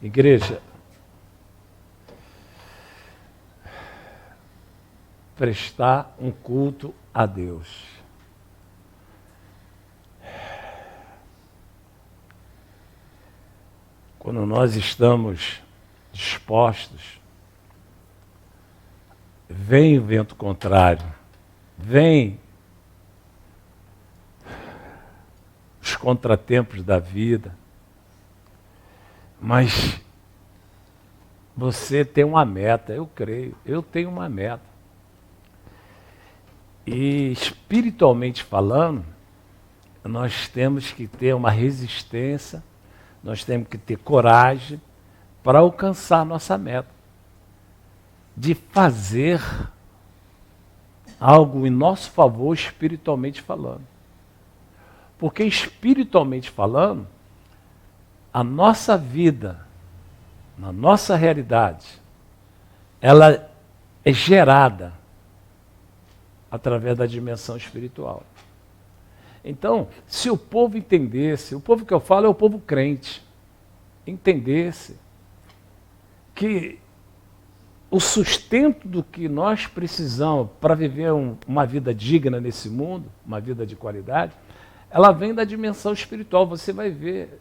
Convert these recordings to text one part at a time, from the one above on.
Igreja, prestar um culto a Deus. Quando nós estamos dispostos, vem o vento contrário, vem os contratempos da vida, mas você tem uma meta, eu creio, eu tenho uma meta. E espiritualmente falando, nós temos que ter uma resistência, nós temos que ter coragem para alcançar a nossa meta. De fazer algo em nosso favor espiritualmente falando. Porque espiritualmente falando, a nossa vida, na nossa realidade, ela é gerada através da dimensão espiritual. Então, se o povo entendesse, o povo que eu falo é o povo crente, entendesse que o sustento do que nós precisamos para viver uma vida digna nesse mundo, uma vida de qualidade, ela vem da dimensão espiritual. Você vai ver,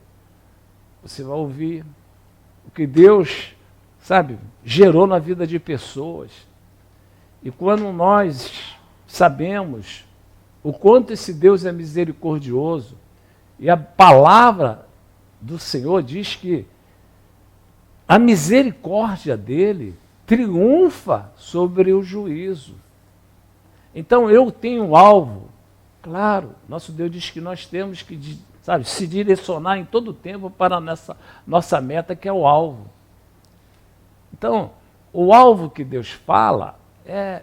você vai ouvir o que Deus, gerou na vida de pessoas. E quando nós sabemos o quanto esse Deus é misericordioso, e a palavra do Senhor diz que a misericórdia dele triunfa sobre o juízo. Então eu tenho um alvo, claro, nosso Deus diz que nós temos que, se direcionar em todo o tempo para nossa meta, que é o alvo. Então, o alvo que Deus fala é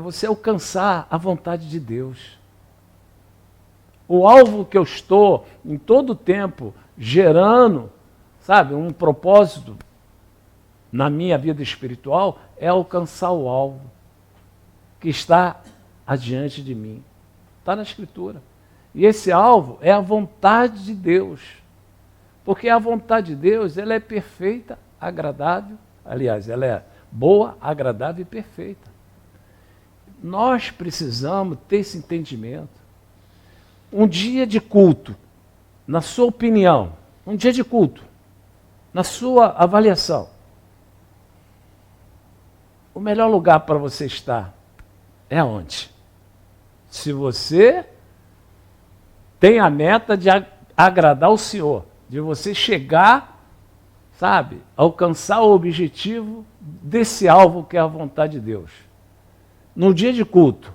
você alcançar a vontade de Deus. O alvo que eu estou em todo o tempo gerando, um propósito na minha vida espiritual é alcançar o alvo que está adiante de mim. Está na Escritura. E esse alvo é a vontade de Deus. Porque a vontade de Deus, ela é perfeita, agradável, aliás, ela é boa, agradável e perfeita. Nós precisamos ter esse entendimento. Um dia de culto, na sua opinião, um dia de culto, na sua avaliação, o melhor lugar para você estar é onde? Se você tem a meta de agradar o Senhor, de você chegar, alcançar o objetivo desse alvo que é a vontade de Deus. No dia de culto,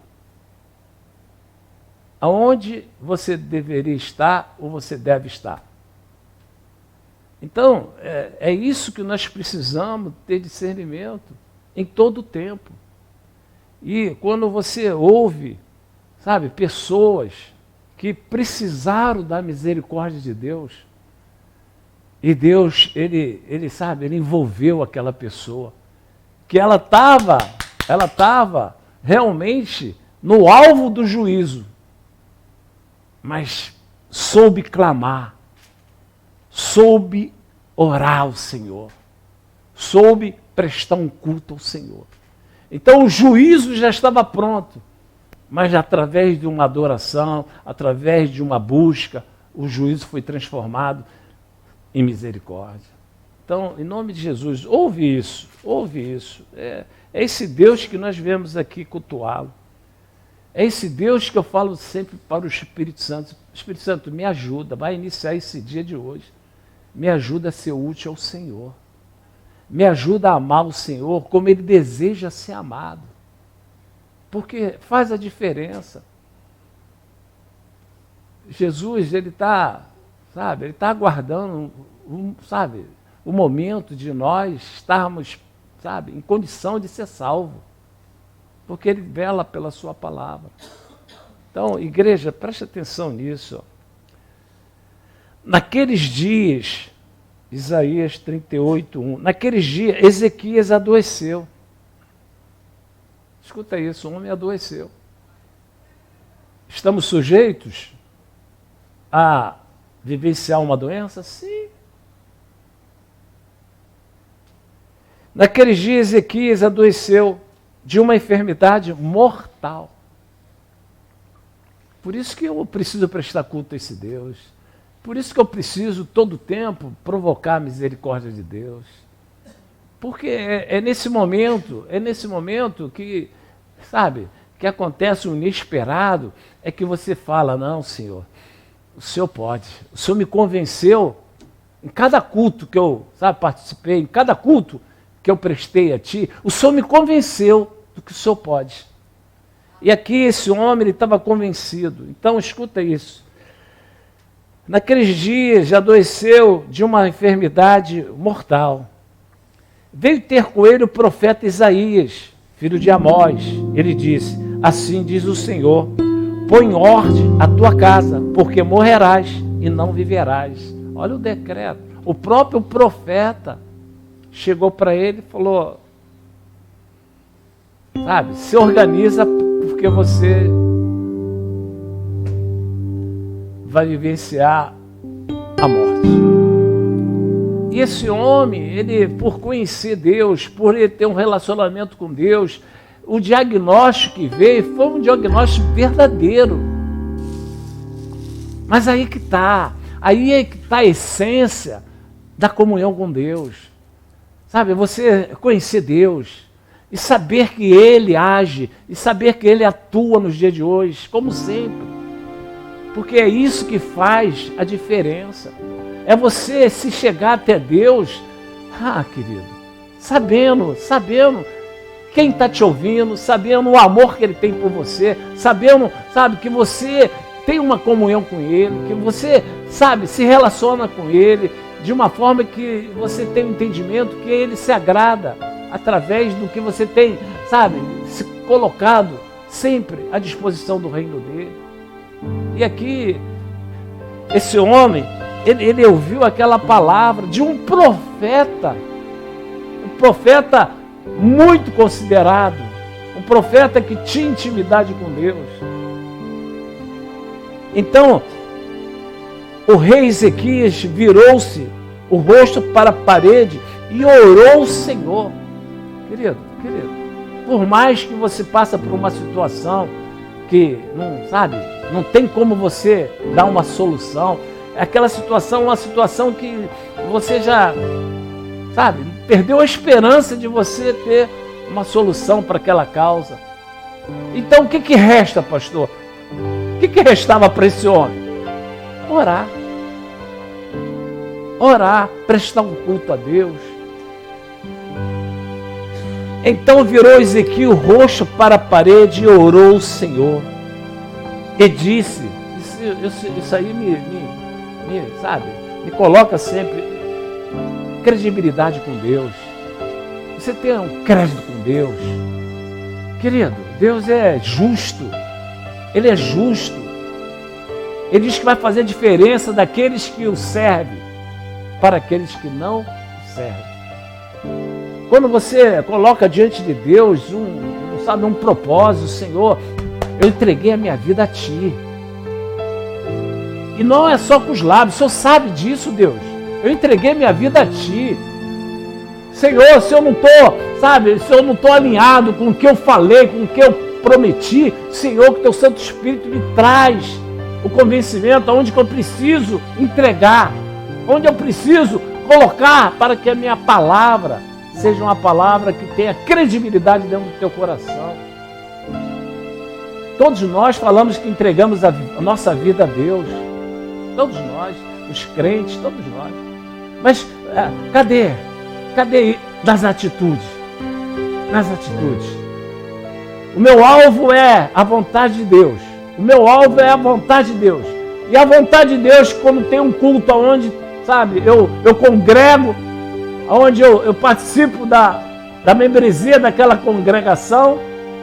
aonde você deveria estar ou você deve estar? Então, é isso que nós precisamos ter discernimento em todo o tempo. E quando você ouve, pessoas que precisaram da misericórdia de Deus, e Deus, ele envolveu aquela pessoa, que ela estava realmente no alvo do juízo, mas soube clamar, soube orar ao Senhor, soube prestar um culto ao Senhor. Então o juízo já estava pronto, mas através de uma adoração, através de uma busca, o juízo foi transformado em misericórdia. Então, em nome de Jesus, ouve isso. É esse Deus que nós vemos aqui cultuá-lo. É esse Deus que eu falo sempre para o Espírito Santo. Espírito Santo, me ajuda, vai iniciar esse dia de hoje. Me ajuda a ser útil ao Senhor. Me ajuda a amar o Senhor como Ele deseja ser amado. Porque faz a diferença. Jesus, Ele está aguardando, o momento de nós estarmos, em condição de ser salvo. Porque Ele vela pela sua palavra. Então, igreja, preste atenção nisso. Naqueles dias, Isaías 38:1, naqueles dias, Ezequias adoeceu. Escuta isso, o homem adoeceu. Estamos sujeitos a vivenciar uma doença? Sim. Naqueles dias, Ezequias adoeceu de uma enfermidade mortal. Por isso que eu preciso prestar culto a esse Deus. Por isso que eu preciso, todo tempo, provocar a misericórdia de Deus. Porque é nesse momento que, sabe, que acontece o inesperado, é que você fala, não, Senhor, o Senhor pode. O Senhor me convenceu, em cada culto que eu, participei, em cada culto que eu prestei a Ti, o Senhor me convenceu do que o Senhor pode. E aqui esse homem, ele estava convencido. Então, escuta isso. Naqueles dias, adoeceu de uma enfermidade mortal. Veio ter com ele o profeta Isaías, filho de Amós. Ele disse, assim diz o Senhor, põe em ordem a tua casa, porque morrerás e não viverás. Olha o decreto. O próprio profeta chegou para ele e falou, se organiza porque você vai vivenciar a morte. E esse homem, ele, por conhecer Deus, por ele ter um relacionamento com Deus, o diagnóstico que veio foi um diagnóstico verdadeiro. Mas aí que está a essência da comunhão com Deus. Você conhecer Deus e saber que Ele age, e saber que Ele atua nos dias de hoje, como sempre. Porque é isso que faz a diferença. É você se chegar até Deus, querido, sabendo quem está te ouvindo, sabendo o amor que Ele tem por você, sabendo, que você tem uma comunhão com Ele, que você, se relaciona com Ele, de uma forma que você tem um entendimento que Ele se agrada, através do que você tem, se colocado sempre à disposição do reino dEle. E aqui, esse homem, ele ouviu aquela palavra de um profeta muito considerado, um profeta que tinha intimidade com Deus. Então, o rei Ezequias virou-se o rosto para a parede e orou ao Senhor. Querido, por mais que você passe por uma situação que não tem como você dar uma solução, aquela situação é uma situação que você já, perdeu a esperança de você ter uma solução para aquela causa. Então o que resta, pastor? O que restava para esse homem? Orar, prestar um culto a Deus. Então virou Ezequiel o rosto para a parede e orou ao Senhor. E disse, isso aí me coloca sempre credibilidade com Deus. Você tem um crédito com Deus. Querido, Deus é justo. Ele é justo. Ele diz que vai fazer diferença daqueles que o servem para aqueles que não o servem. Quando você coloca diante de Deus um propósito, Senhor, eu entreguei a minha vida a Ti. E não é só com os lábios, o Senhor sabe disso, Deus. Eu entreguei minha vida a Ti. Senhor, se eu não estou alinhado com o que eu falei, com o que eu prometi, Senhor, que Teu Santo Espírito me traz o convencimento aonde que eu preciso entregar, onde eu preciso colocar para que a minha palavra seja uma palavra que tenha credibilidade dentro do teu coração. Todos nós falamos que entregamos a nossa vida a Deus. Todos nós, os crentes, todos nós. Mas cadê nas atitudes? Nas atitudes. O meu alvo é a vontade de Deus. O meu alvo é a vontade de Deus. E a vontade de Deus, quando tem um culto onde, eu congrego, onde eu participo da membresia daquela congregação,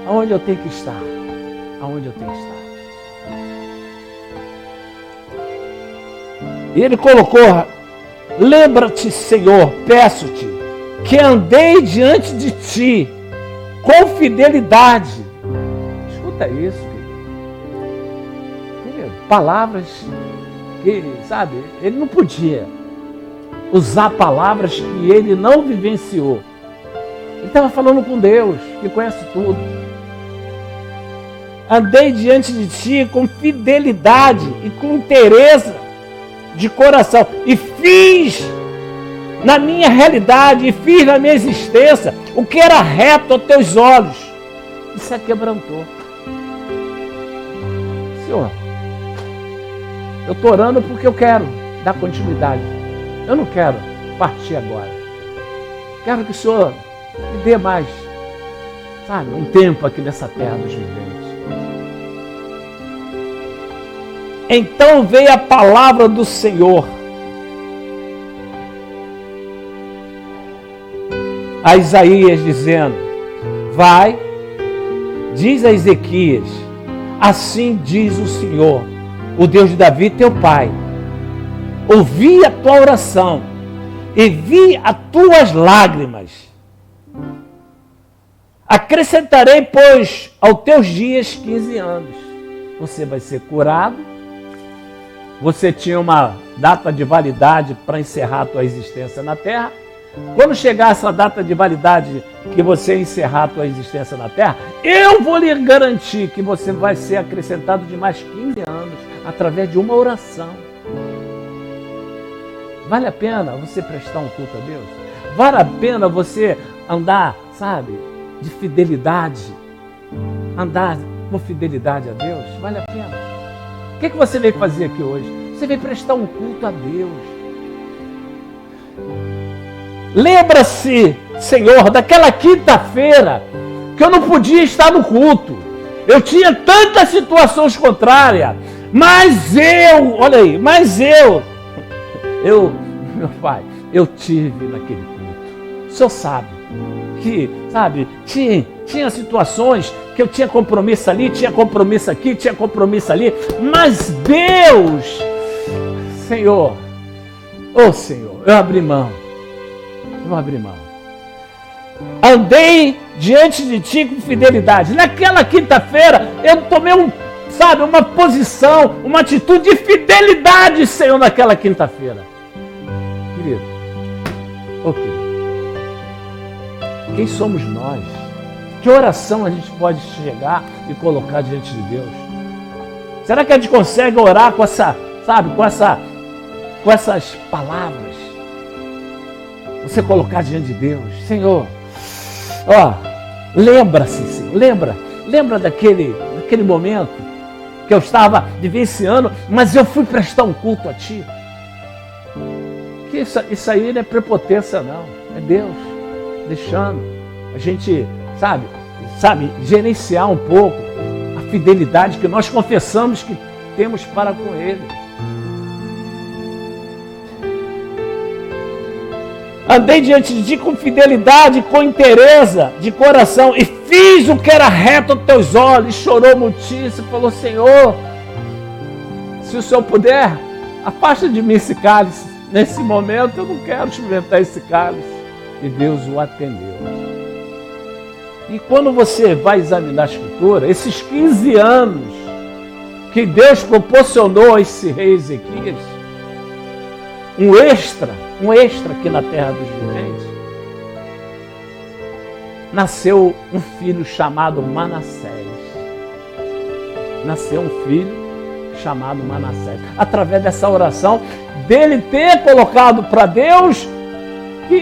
aonde eu tenho que estar. Aonde eu tenho que estar. E ele colocou, lembra-te, Senhor, peço-te, que andei diante de Ti com fidelidade. Escuta isso, querido. Palavras que, ele não podia usar palavras que ele não vivenciou. Ele estava falando com Deus, que conhece tudo. Andei diante de ti com fidelidade e com inteireza de coração. E fiz na minha realidade, e fiz na minha existência o que era reto aos teus olhos. E se aquebrantou. Senhor, eu estou orando porque eu quero dar continuidade. Eu não quero partir agora. Quero que o Senhor me dê mais, sabe, um tempo aqui nessa terra dos viventes. Então veio a palavra do Senhor a Isaías dizendo: vai, diz a Ezequias, assim diz o Senhor, o Deus de Davi teu pai, ouvi a tua oração e vi as tuas lágrimas. Acrescentarei, pois, aos teus dias 15 anos. Você vai ser curado. Você tinha uma data de validade para encerrar a tua existência na terra. Quando chegar essa data de validade que você encerrar a tua existência na terra, eu vou lhe garantir que você vai ser acrescentado de mais 15 anos através de uma oração. Vale a pena você prestar um culto a Deus? Vale a pena você andar, sabe, de fidelidade? Andar com fidelidade a Deus? Vale a pena. O que você veio fazer aqui hoje? Você veio prestar um culto a Deus. Lembra-se, Senhor, daquela quinta-feira que eu não podia estar no culto. Eu tinha tantas situações contrárias, mas meu Pai, eu tive naquele culto. O Senhor sabe que, tinha situações que eu tinha compromisso ali, tinha compromisso aqui, tinha compromisso ali, mas Deus, Senhor, eu abri mão. Andei diante de ti com fidelidade. Naquela quinta-feira, eu tomei uma posição, uma atitude de fidelidade, Senhor, naquela quinta-feira. Querido, quem somos nós? Que oração a gente pode chegar e colocar diante de Deus? Será que a gente consegue orar com essas palavras? Você colocar diante de Deus, Senhor, lembra-se, Senhor, lembra daquele momento que eu estava vivenciando, mas eu fui prestar um culto a Ti. Que isso aí não é prepotência, não, é Deus deixando a gente, gerenciar um pouco a fidelidade que nós confessamos que temos para com Ele. Andei diante de ti com fidelidade, com inteireza de coração, e fiz o que era reto aos teus olhos. E chorou muitíssimo, falou: Senhor, se o Senhor puder, afasta de mim esse cálice. Nesse momento eu não quero experimentar esse cálice. E Deus o atendeu. E quando você vai examinar a Escritura, esses 15 anos que Deus proporcionou a esse rei Ezequias, um extra aqui na terra dos viventes, nasceu um filho chamado Manassés. Através dessa oração, dele ter colocado para Deus que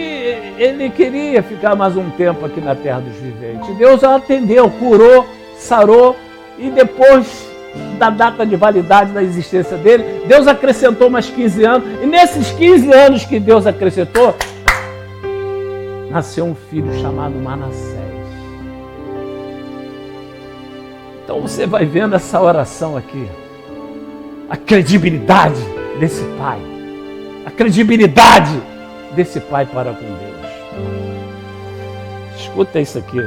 ele queria ficar mais um tempo aqui na terra dos viventes. Deus o atendeu, curou, sarou, e depois da data de validade da existência dele, Deus acrescentou mais 15 anos, e nesses 15 anos que Deus acrescentou, nasceu um filho chamado Manassés. Então você vai vendo essa oração aqui, a credibilidade desse pai, para com Deus. Escuta isso aqui.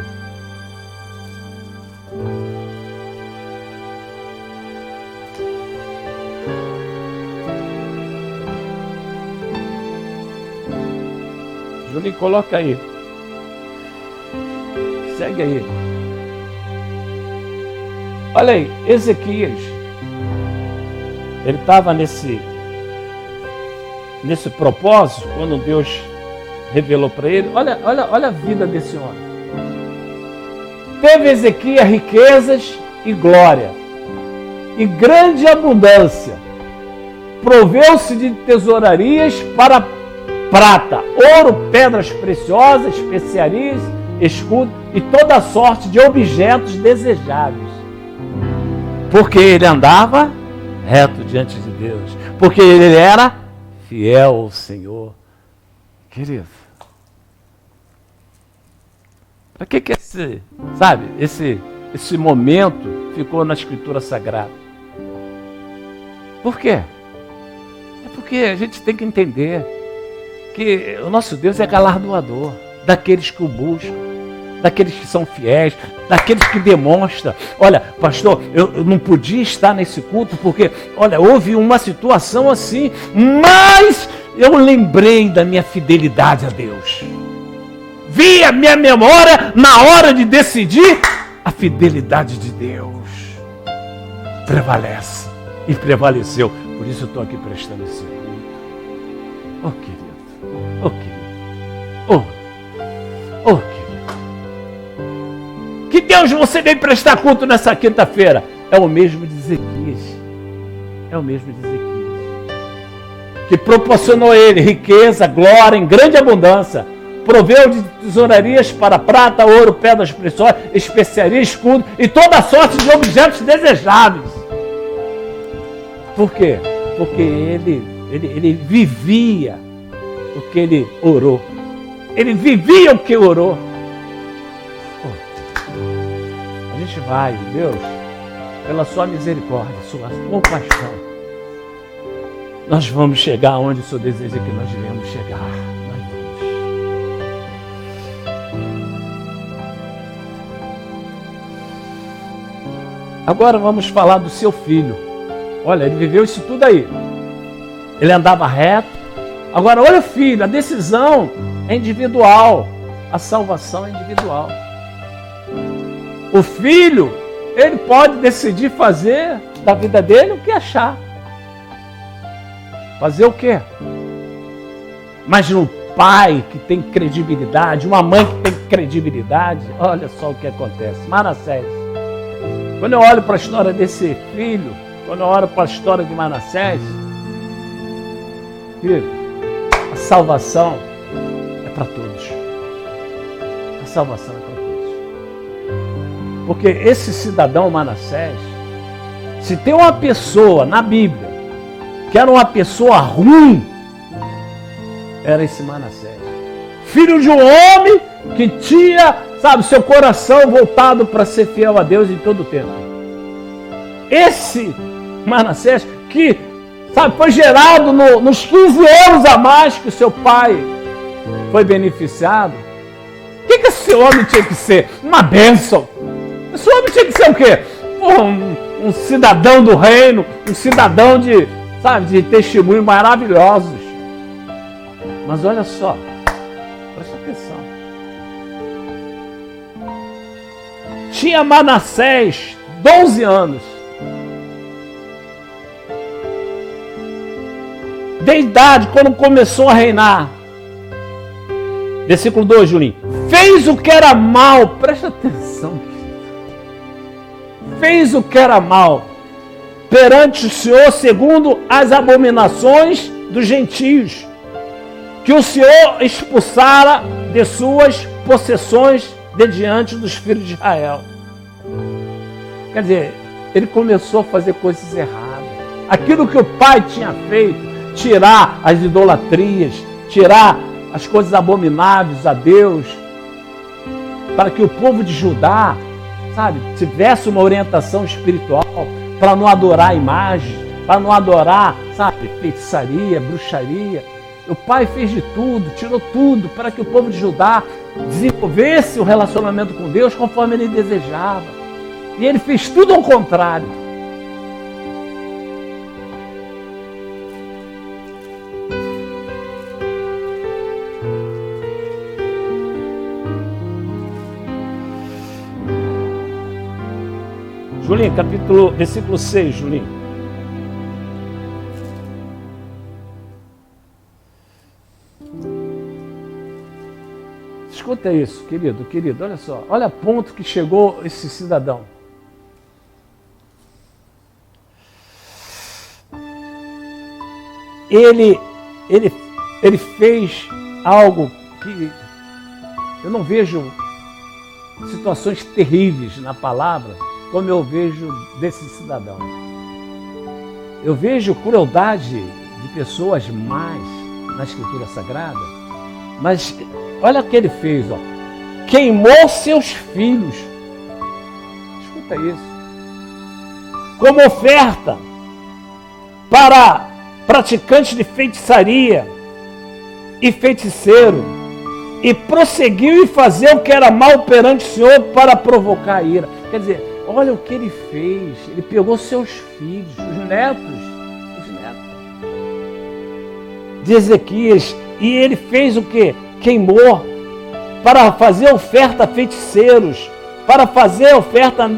Julinho, coloca aí. Segue aí. Olha aí, Ezequias. Ele estava nesse propósito, quando Deus revelou para ele. Olha a vida desse homem. Teve Ezequias riquezas e glória, e grande abundância. Proveu-se de tesourarias para prata, ouro, pedras preciosas, especiarias, escudo e toda sorte de objetos desejáveis. Porque ele andava reto diante de Deus, porque ele era fiel ao Senhor. Querido, para que esse momento ficou na Escritura Sagrada? Por quê? É porque a gente tem que entender que o nosso Deus é galardoador daqueles que o buscam, daqueles que são fiéis, daqueles que demonstram. Olha, pastor, eu não podia estar nesse culto porque, olha, houve uma situação assim, mas eu lembrei da minha fidelidade a Deus. Vi a minha memória na hora de decidir, a fidelidade de Deus prevalece e prevaleceu. Por isso eu estou aqui prestando esse culto. Oh, querido, oh, querido, oh, querido. Que Deus você veio prestar culto nessa quinta-feira? É o mesmo de Ezequias. É o mesmo de Ezequias. Que proporcionou a ele riqueza, glória em grande abundância. Proveu de tesourarias para prata, ouro, pedras preciosas, especiarias, escudo e toda sorte de objetos desejáveis. Por quê? Porque ele vivia o que ele orou. Ele vivia o que orou. A gente vai, Deus, pela sua misericórdia, sua compaixão, nós vamos chegar onde o Senhor deseja que nós devemos chegar. Agora vamos falar do seu filho. Olha, ele viveu isso tudo aí. Ele andava reto. Agora, olha o filho, a decisão é individual. A salvação é individual. O filho, ele pode decidir fazer da vida dele o que achar. Fazer o quê? Mas um pai que tem credibilidade, uma mãe que tem credibilidade, olha só o que acontece. Manassés. Quando eu olho para a história desse filho, quando eu olho para a história de Manassés, a salvação é para todos. A salvação é para todos. Porque esse cidadão Manassés, se tem uma pessoa na Bíblia que era uma pessoa ruim, era esse Manassés. Filho de um homem que tinha, seu coração voltado para ser fiel a Deus em todo o tempo. Esse Manassés que, foi gerado nos 15 anos a mais que o seu pai foi beneficiado. O que esse homem tinha que ser? Uma bênção. Esse homem tinha que ser o quê? Um cidadão do reino, um cidadão de testemunhos maravilhosos. Mas olha só, presta atenção. Tinha Manassés 12 anos. De idade, quando começou a reinar. Versículo 2, Julinho. Fez o que era mal. Presta atenção. Fez o que era mal perante o Senhor, segundo as abominações dos gentios, que o Senhor expulsara de suas possessões de diante dos filhos de Israel. Quer dizer, ele começou a fazer coisas erradas. Aquilo que o pai tinha feito, tirar as idolatrias, tirar as coisas abomináveis a Deus, para que o povo de Judá, tivesse uma orientação espiritual, para não adorar a imagem, para não adorar, feitiçaria, bruxaria. O pai fez de tudo, tirou tudo, para que o povo de Judá desenvolvesse o relacionamento com Deus conforme ele desejava. E ele fez tudo ao contrário. Julinho, versículo 6, Julinho. Escuta isso, querido, olha só. Olha a ponto que chegou esse cidadão. Ele fez algo que eu não vejo situações terríveis na palavra como eu vejo desse cidadão. Eu vejo crueldade de pessoas más na Escritura Sagrada, mas olha o que ele fez, ó. Queimou seus filhos. Escuta isso. Como oferta para praticantes de feitiçaria e feiticeiro, e prosseguiu em fazer o que era mal perante o Senhor para provocar a ira. Quer dizer, olha o que ele fez. Ele pegou seus filhos, os netos de Ezequias, e ele fez o que? Queimou para fazer oferta a feiticeiros, para fazer oferta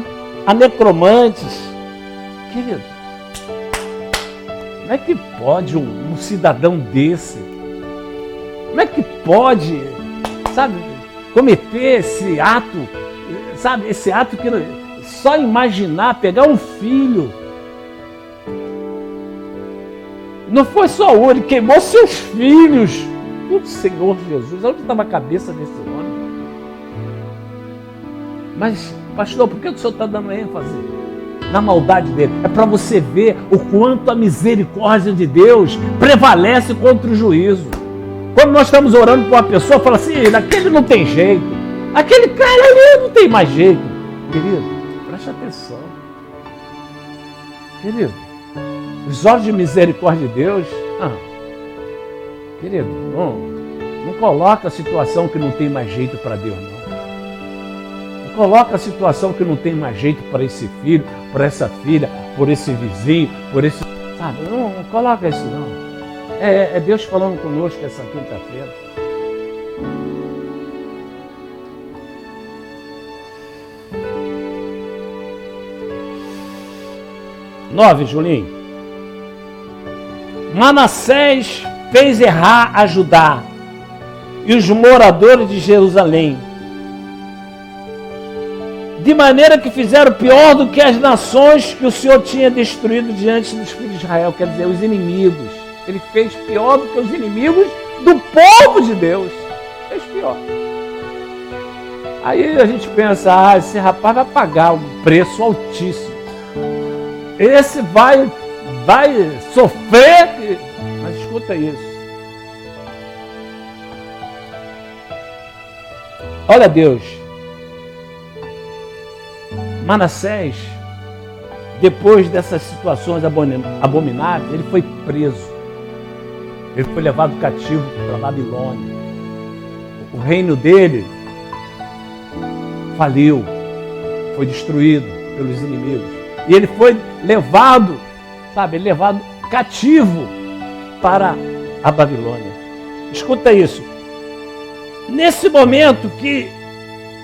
a necromantes. Querido, como é que pode um cidadão desse, como é que pode, sabe, cometer esse ato, sabe, esse ato que só imaginar, pegar um filho, não foi só um, ele queimou seus filhos. O Senhor Jesus, onde estava a cabeça desse homem? Mas, pastor, por que o senhor está dando ênfase na maldade dele? É para você ver o quanto a misericórdia de Deus prevalece contra o juízo. Quando nós estamos orando por uma pessoa, fala assim, aquele não tem jeito, aquele cara ali não tem mais jeito. Querido, preste atenção. Querido, os olhos de misericórdia de Deus, querido, não coloca a situação que não tem mais jeito para Deus, não. Não coloca a situação que não tem mais jeito para esse filho, para essa filha, por esse vizinho, por esse... Sabe, não coloca isso, não. É Deus falando conosco essa quinta-feira. Nove, Julinho. Manassés fez errar a Judá e os moradores de Jerusalém, de maneira que fizeram pior do que as nações que o Senhor tinha destruído diante dos filhos de Israel, quer dizer, os inimigos. Ele fez pior do que os inimigos do povo de Deus. Fez pior. Aí a gente pensa, esse rapaz vai pagar um preço altíssimo. Esse vai sofrer. Mas escuta isso. Olha Deus. Manassés, depois dessas situações abomináveis, ele foi preso. Ele foi levado cativo para Babilônia. O reino dele faliu, foi destruído pelos inimigos. E ele foi levado, levado cativo para a Babilônia. Escuta isso. Nesse momento que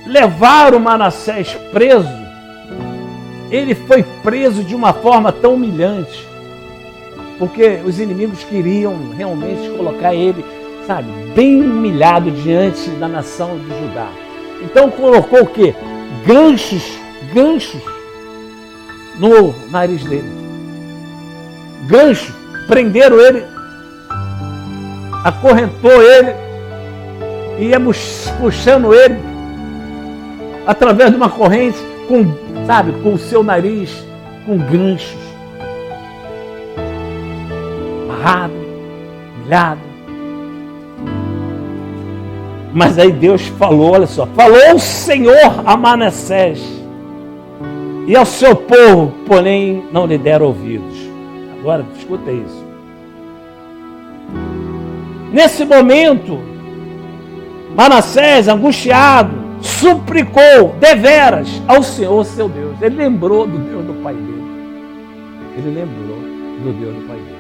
levaram Manassés preso, ele foi preso de uma forma tão humilhante, porque os inimigos queriam realmente colocar ele, bem humilhado diante da nação de Judá. Então colocou o quê? Ganchos no nariz dele. Gancho, prenderam ele, acorrentou ele, e ia puxando ele através de uma corrente com o seu nariz, com ganchos. Amarrado, humilhado. Mas aí Deus falou, olha só, falou o Senhor a Manassés e ao seu povo, porém não lhe deram ouvidos. Agora, escuta isso. Nesse momento, Manassés, angustiado, suplicou deveras ao Senhor, seu Deus. Ele lembrou do Deus do pai dele. Ele lembrou do Deus do pai dele.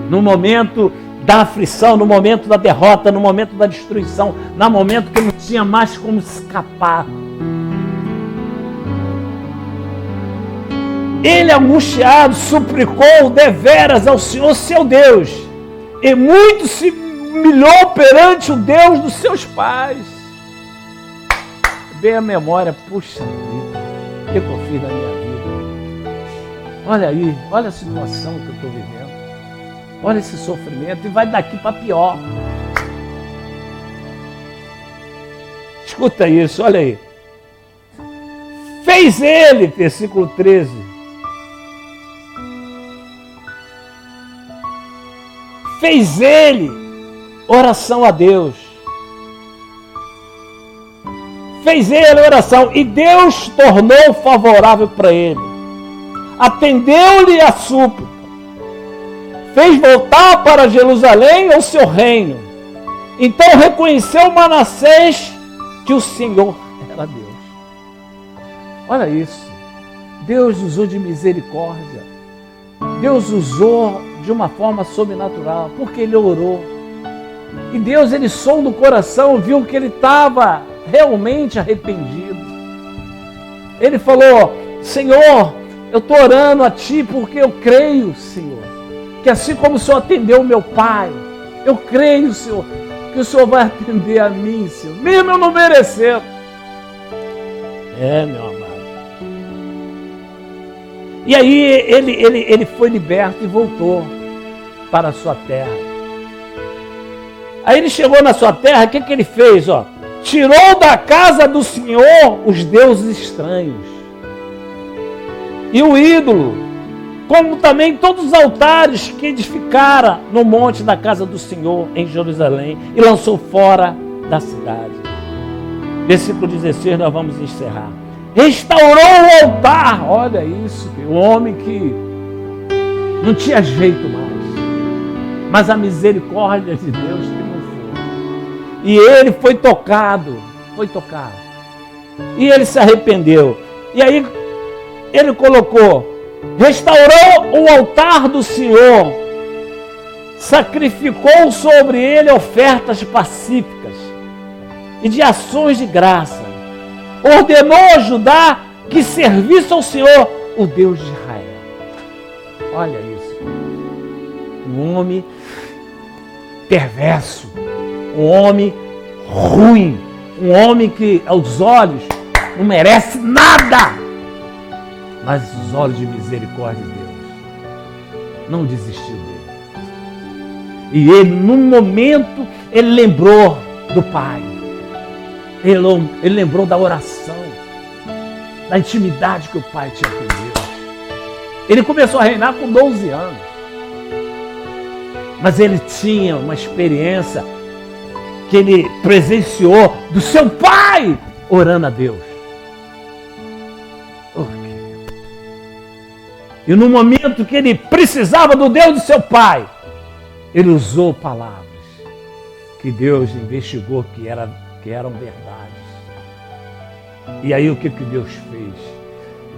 No momento da aflição, no momento da derrota, no momento da destruição, no momento que não tinha mais como escapar. Ele, angustiado, suplicou deveras ao Senhor, seu Deus, e muito se humilhou perante o Deus dos seus pais. veio a memória, puxa vida, o que eu fiz na minha vida? Olha aí, olha a situação que eu estou vivendo. Olha esse sofrimento, e vai daqui para pior. Escuta isso, olha aí. Fez ele, versículo 13. Fez ele oração a Deus. Fez ele oração e Deus tornou favorável para ele. Atendeu-lhe a súplica. Fez voltar para Jerusalém o seu reino. Então reconheceu Manassés que o Senhor era Deus. Olha isso. Deus usou de misericórdia. Deus usou de uma forma sobrenatural, porque ele orou. E Deus, ele sonda o coração, viu que ele estava realmente arrependido. Ele falou: Senhor, eu estou orando a Ti porque eu creio, Senhor, que assim como o Senhor atendeu o meu pai, eu creio, Senhor, que o Senhor vai atender a mim, Senhor, mesmo eu não merecendo. Meu amado. E aí ele foi liberto e voltou para a sua terra. Aí ele chegou na sua terra, o que ele fez? Tirou da casa do Senhor os deuses estranhos e o ídolo, como também todos os altares que edificara no monte da casa do Senhor em Jerusalém, e lançou fora da cidade. Versículo 16, nós vamos encerrar. Restaurou o altar, olha isso, o homem que não tinha jeito mais, mas a misericórdia de Deus triunfou. E ele foi tocado, e ele se arrependeu. E aí ele colocou: restaurou o altar do Senhor, sacrificou sobre ele ofertas pacíficas e de ações de graça. Ordenou a Judá que servisse ao Senhor, o Deus de Israel. Olha isso. Um homem perverso, um homem ruim, um homem que aos olhos não merece nada, mas os olhos de misericórdia de Deus não desistiu dele. E ele, num momento, ele lembrou do Pai. Ele lembrou da oração, da intimidade que o Pai tinha com Deus. Ele começou a reinar com 12 anos. Mas ele tinha uma experiência que ele presenciou do seu pai orando a Deus. E no momento que ele precisava do Deus do seu pai, ele usou palavras que Deus investigou que eram verdades. E aí o que Deus fez?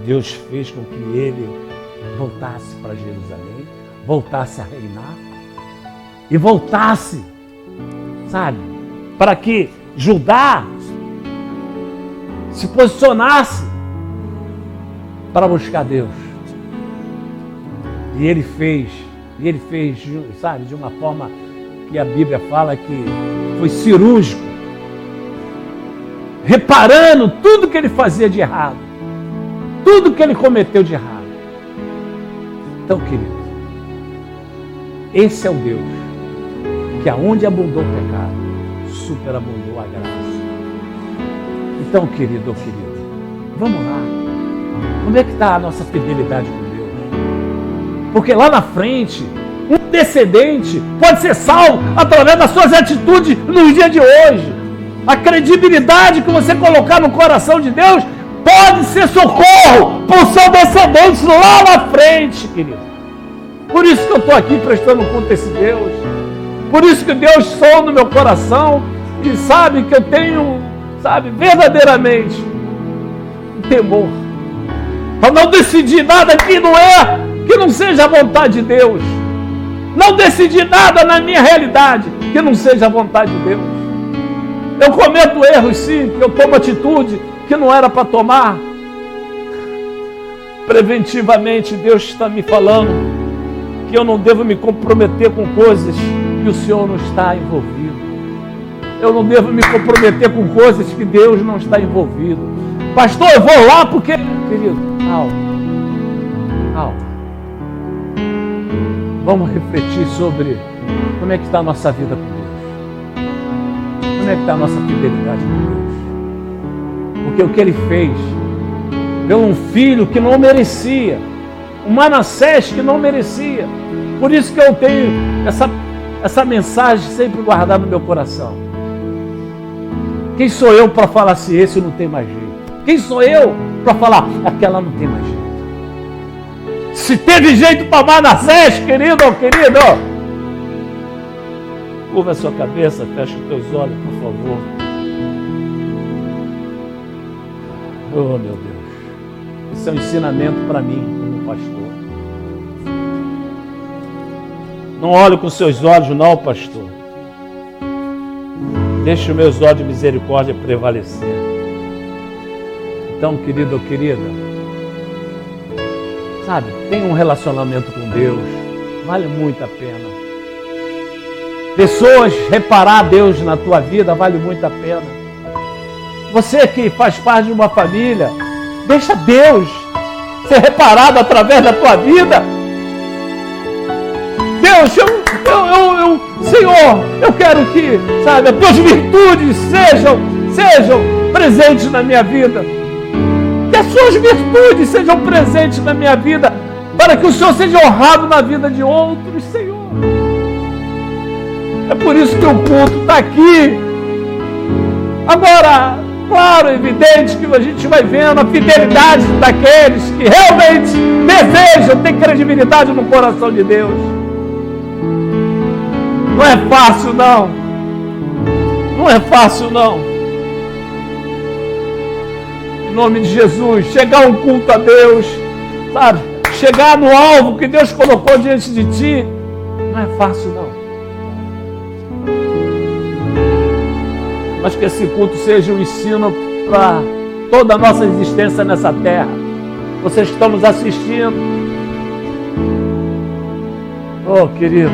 Deus fez com que ele voltasse para Jerusalém, voltasse a reinar e voltasse, sabe, para que Judá se posicionasse para buscar Deus. E ele fez, sabe, de uma forma que a Bíblia fala que foi cirúrgico, reparando tudo que ele fazia de errado, tudo que ele cometeu de errado. Então, querido, esse é o Deus que aonde abundou o pecado, superabundou a graça. Então, querido, vamos lá. Como é que está a nossa fidelidade com Deus? Porque lá na frente, um descendente pode ser salvo através das suas atitudes no dia de hoje. A credibilidade que você colocar no coração de Deus pode ser socorro para o seu descendente lá na frente, querido. Por isso que eu estou aqui prestando conta a esse Deus. Por isso que Deus sonda o meu coração e sabe que eu tenho, sabe, verdadeiramente um temor. Para não decidir nada que não seja a vontade de Deus. Não decidir nada na minha realidade que não seja a vontade de Deus. Eu cometo erros, sim, que eu tomo atitude que não era para tomar. Preventivamente, Deus está me falando que eu não devo me comprometer com coisas que o Senhor não está envolvido. eu não devo me comprometer com coisas que Deus não está envolvido. Pastor, eu vou lá porque... Querido, calma. Vamos refletir sobre como é que está a nossa vida com Deus. Como é que está a nossa fidelidade com Deus. Porque o que Ele fez pelo um filho que não merecia, um Manassés que não merecia. Por isso que eu tenho essa mensagem sempre guardada no meu coração. Quem sou eu para falar se esse não tem mais jeito? Quem sou eu para falar aquela não tem mais jeito? Se teve jeito para Manassés, querido ou querido, curva a sua cabeça, fecha os teus olhos, por favor. Oh, meu Deus. Esse é um ensinamento para mim, como pastor. Não olho com seus olhos, não, pastor. Deixe os meus olhos de misericórdia prevalecer. Então, querido ou querida, sabe, tem um relacionamento com Deus, vale muito a pena. Pessoas reparar a Deus na tua vida, vale muito a pena. Você que faz parte de uma família, deixa Deus ser reparado através da tua vida. Deus, Senhor, eu quero que, sabe, as tuas virtudes sejam presentes na minha vida. Que as suas virtudes sejam presentes na minha vida, para que o Senhor seja honrado na vida de outros, Senhor. É por isso que o culto está aqui. Agora, claro, é evidente que a gente vai vendo a fidelidade daqueles que realmente desejam ter credibilidade no coração de Deus. Não é fácil, não. Não é fácil, não. Em nome de Jesus, chegar a um culto a Deus, sabe? Chegar no alvo que Deus colocou diante de ti, não é fácil, não. Mas que esse culto seja um ensino para toda a nossa existência nessa terra. Vocês que estão nos assistindo. Oh, querido.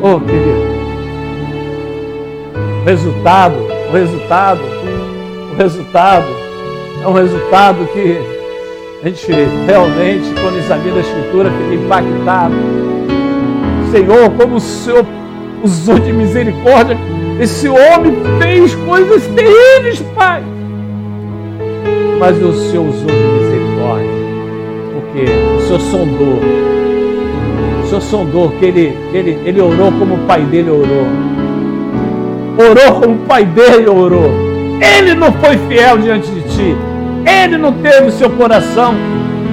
Oh, querido. O resultado é um resultado que a gente realmente, quando examina a Escritura, fica impactado. Senhor, como o Senhor usou de misericórdia, esse homem fez coisas terríveis, Pai. Mas o Senhor usou de misericórdia, porque o Senhor sondou que ele orou como o pai dele orou. Orou como o pai dele orou. Ele não foi fiel diante de ti. Ele não teve o seu coração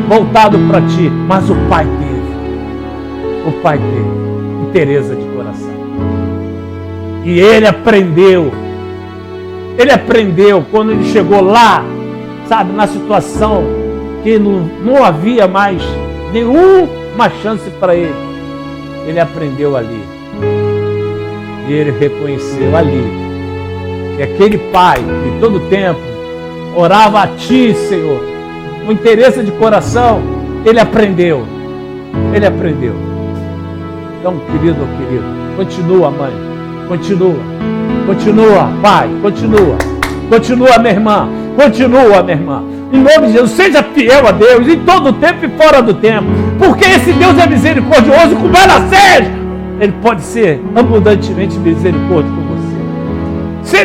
voltado para ti, mas o pai teve. O pai teve inteireza de coração. E ele aprendeu quando ele chegou lá, sabe, na situação que não havia mais nenhuma chance para ele. Ele aprendeu ali. E ele reconheceu ali que aquele pai que todo tempo orava a ti, Senhor, com interesse de coração, ele aprendeu. Então, querido, continua, mãe, continua, pai, continua, minha irmã, Em nome de Jesus, seja fiel a Deus em todo o tempo e fora do tempo, porque esse Deus é misericordioso com Manassés. Ele pode ser abundantemente misericordioso com você. Se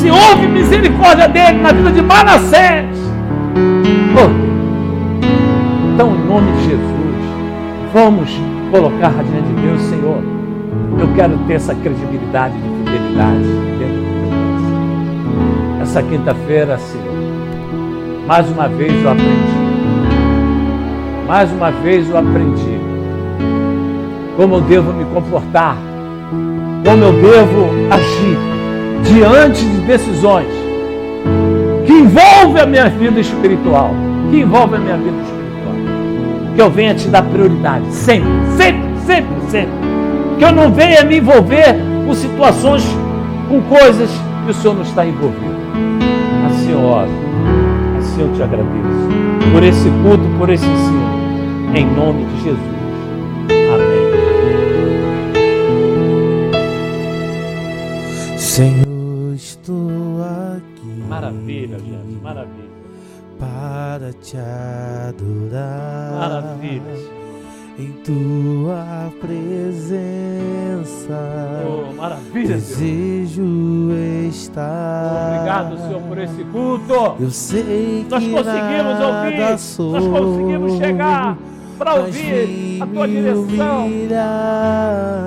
houve misericórdia dele na vida de Manassés. Então, em nome de Jesus, vamos colocar diante de Deus, Senhor, eu quero ter essa credibilidade de fidelidade dentro do meu coração. Essa quinta-feira, Senhor, mais uma vez eu aprendi como eu devo me comportar, como eu devo agir diante de decisões que envolvem a minha vida espiritual, que eu venha te dar prioridade, sempre. Que eu não venha me envolver com situações, com coisas que o Senhor não está envolvido. Assim eu oro, assim eu te agradeço por esse culto, por esse ensino, em nome de Jesus. Amém. Senhor, estou aqui. Maravilha, Jesus, maravilha. Para te adorar. Maravilha. Em tua presença, Oh, maravilha, desejo estar. Obrigado, Senhor, por esse culto. Eu sei Nós que conseguimos nada ouvir, sou, nós conseguimos chegar para mas ouvir vim a tua me direção. humilhar.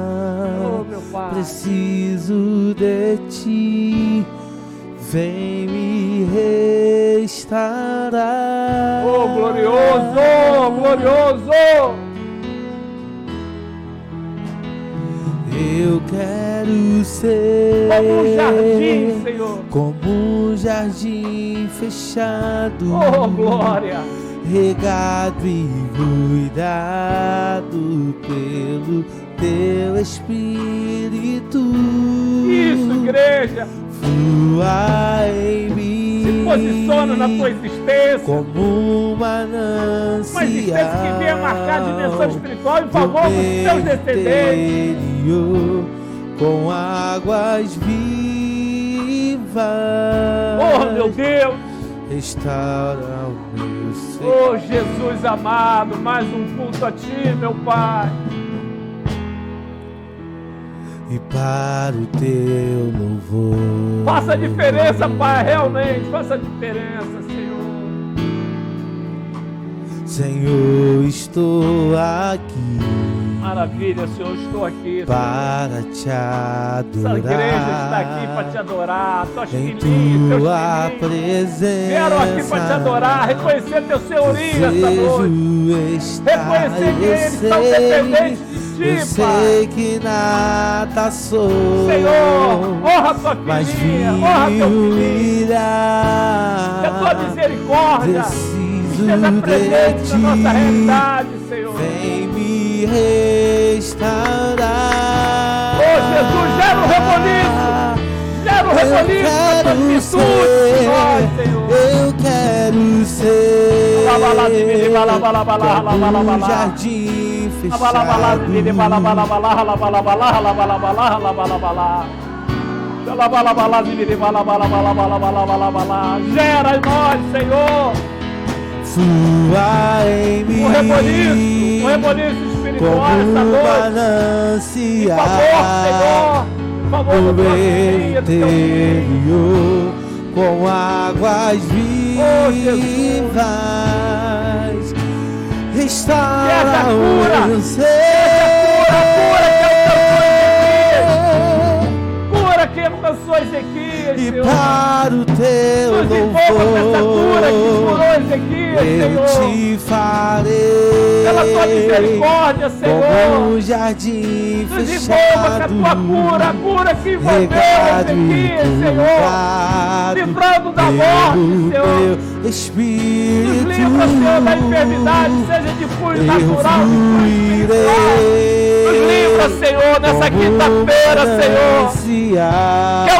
Oh, meu Pai. Preciso de ti, vem me restaurar. Oh, glorioso, glorioso. Eu quero ser Como um jardim, Senhor. como um jardim fechado, Oh, glória. regado e cuidado pelo teu Espírito. Isso, igreja. Flua em mim, Se posiciona na tua existência. como uma manancial, Uma existência que venha marcar a dimensão espiritual em favor do dos teus meu descendentes. interior, com águas vivas. Oh, meu Deus. Restaura o meu ser. Oh, Jesus amado, mais um culto a ti, meu Pai. E para o teu louvor, Faça a diferença, Pai, realmente. Faça a diferença, Senhor. Senhor, estou aqui Maravilha, Senhor, estou aqui. Senhor. para te Essa igreja está aqui para te adorar. adorar. Tuas Em filhinhas, teus tua filhinhos presença, vieram aqui para te adorar, reconhecer teu senhorio essa noite. estar. Reconhecer que eles são dependentes de Eu ti, sei Pai. que nada sou, Senhor, honra a tua mas filhinha, vim honra teu filhinho. humilhar. Que a tua misericórdia Preciso esteja presente de na nossa ti. realidade, Senhor. Vem me restaurar. Oh, Jesus, gera um reboliço. Gera um reboliço na tua virtude em nós, Senhor. Eu quero ser como um jardim fechado, Gera em nós, Senhor, flua em mim, um reboliço espiritual como essa um noite. Em manancial, favor, Senhor, em favor no do teu meu filho, do teu filho. interior, com águas Oh, vivas, restaura Seja a cura, o meu ser. Cura quem alcançou Ezequias, E Senhor. para o teu Nos envolva com essa cura que curou louvor, Ezequias, eu Senhor. te farei Pela tua misericórdia, como Senhor. um jardim Nos envolva com a tua cura, a cura que envolveu regado e Ezequias, Senhor. cuidado Livrando da morte, pelo Senhor. teu Espírito. Nos livra, Senhor, da enfermidade, seja de cunho Eu natural, de cunho espiritual. Nos fluirei livra, Senhor, nessa como quinta-feira, Senhor. manancial Que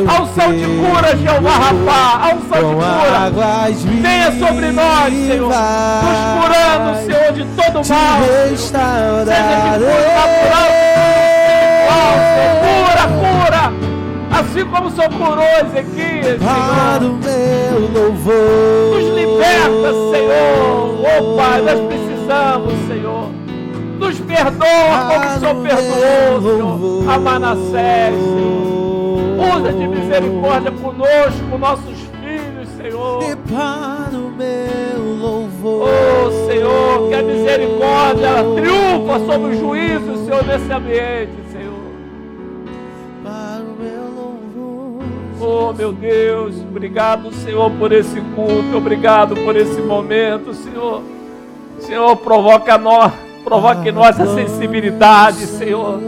a unção de cura, Jeová Rapá, a unção de com cura. águas Venha sobre nós, Senhor, nos curando, Senhor, de todo te mal. Seja de cura natural, espiritual, Senhor. Cura. Assim como o Senhor curou Ezequias, para Senhor. o meu louvor. Nos liberta, Senhor. Oh, Pai, nós precisamos, Senhor. Nos perdoa como o Senhor perdoou, Senhor, a Manassés, Senhor. Usa de misericórdia conosco, nossos filhos, Senhor. E para o meu louvor. Oh, Senhor, que a misericórdia triunfa sobre o juízo, Senhor, nesse ambiente, Senhor. Para o meu louvor. Oh, meu Deus, obrigado, Senhor, por esse culto, obrigado por esse momento, Senhor. Senhor, provoque em nós a sensibilidade, Senhor.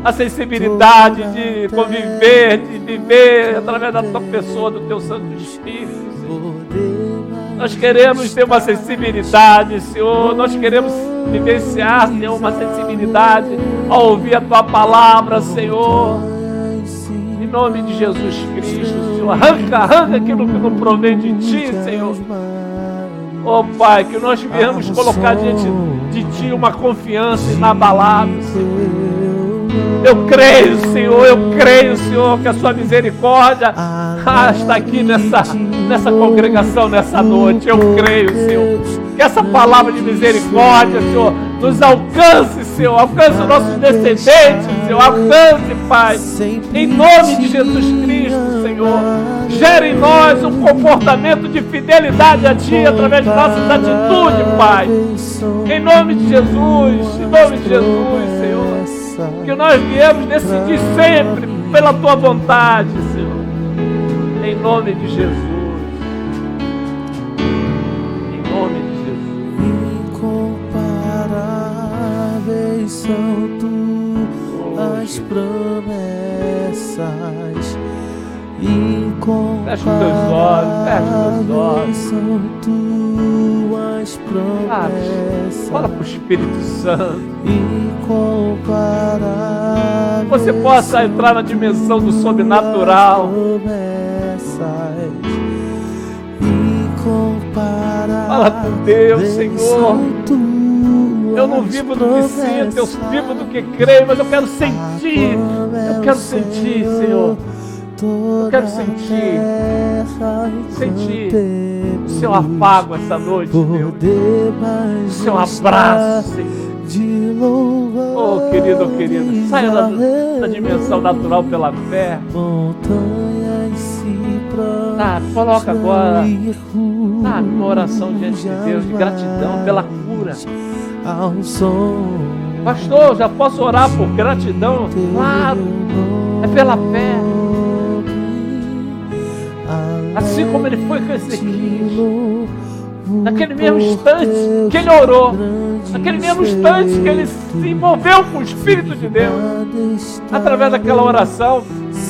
A sensibilidade de conviver, de viver através da tua pessoa, do teu Santo Espírito, Senhor. Nós queremos ter uma sensibilidade, Senhor. Nós queremos vivenciar, Senhor, uma sensibilidade ao ouvir a tua palavra, Senhor. Em nome de Jesus Cristo, Senhor. Arranca aquilo que não provém de ti, Senhor. Oh, Pai, que nós viemos colocar diante de ti uma confiança inabalável, Senhor. Eu creio, Senhor, que a sua misericórdia está aqui nessa congregação, nessa noite. Eu creio, Senhor, que essa palavra de misericórdia, Senhor, nos alcance, Senhor, alcance os nossos descendentes, Senhor, alcance, Pai, em nome de Jesus Cristo, Senhor. Gera em nós um comportamento de fidelidade a Ti através de nossas atitudes, Pai. Em nome de Jesus, Senhor. Que nós viemos decidir sempre pela Tua vontade, Senhor. Em nome de Jesus. Em nome de Jesus. Incomparáveis são Tuas promessas. Fecha os teus olhos. São Tuas promessas. Fala para o Espírito Santo. Incomparáveis. Você possa entrar na dimensão do sobrenatural. Fala com Deus, Senhor. Eu não vivo do que sinto, eu vivo do que creio, mas eu quero sentir. Eu quero sentir, Senhor. Eu quero sentir o seu afago essa noite, Deus. O seu abraço, Senhor. Oh, querido, saia da dimensão natural pela fé. Coloca agora, uma oração diante de Deus, de gratidão pela cura. Pastor, já posso orar por gratidão? Claro, é pela fé. Assim como ele foi com Ezequias, naquele mesmo instante que ele orou, naquele mesmo instante que ele se envolveu com o Espírito de Deus, através daquela oração,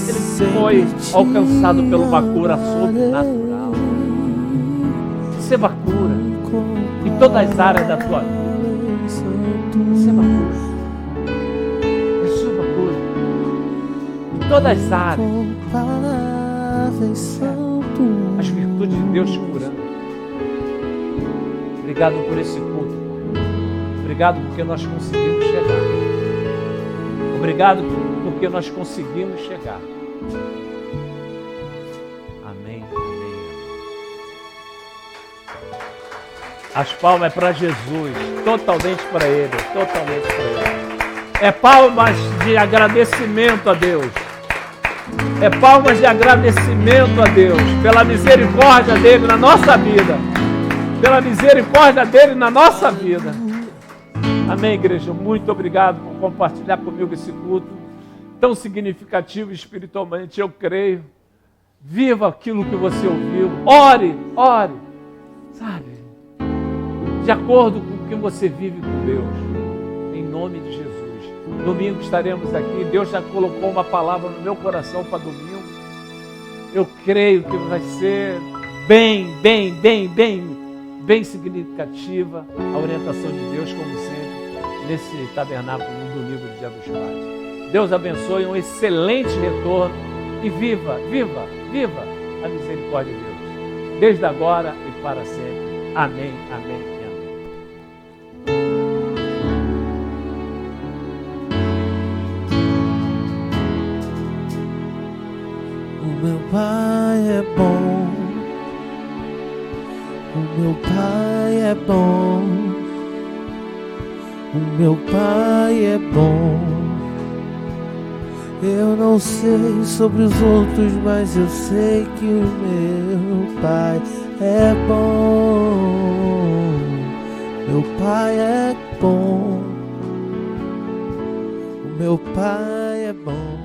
ele foi alcançado por uma cura sobrenatural. Receba a cura em todas as áreas da tua vida. Receba a cura. Receba a cura em todas as áreas. As virtudes de Deus te curando. Obrigado por esse culto. Obrigado porque nós conseguimos chegar. Obrigado porque nós conseguimos chegar. Amém, amém. As palmas é para Jesus, totalmente para Ele, totalmente para Ele. É palmas de agradecimento a Deus. É palmas de agradecimento a Deus pela misericórdia dEle na nossa vida. Pela misericórdia dEle na nossa vida. Amém, igreja? Muito obrigado por compartilhar comigo esse culto tão significativo espiritualmente. Eu creio. Viva aquilo que você ouviu. Ore, sabe? De acordo com o que você vive com Deus. Em nome de Jesus. Domingo estaremos aqui. Deus já colocou uma palavra no meu coração para domingo. Eu creio que vai ser bem significativa a orientação de Deus, como sempre, nesse tabernáculo no domingo do Dia dos Pais. Deus abençoe, um excelente retorno e viva a misericórdia de Deus, desde agora e para sempre. Amém, amém e amém. O meu Pai é bom. O meu Pai é bom. O meu Pai é bom. Eu não sei sobre os outros, mas eu sei que o meu Pai é bom. Meu Pai é bom. O meu Pai é bom.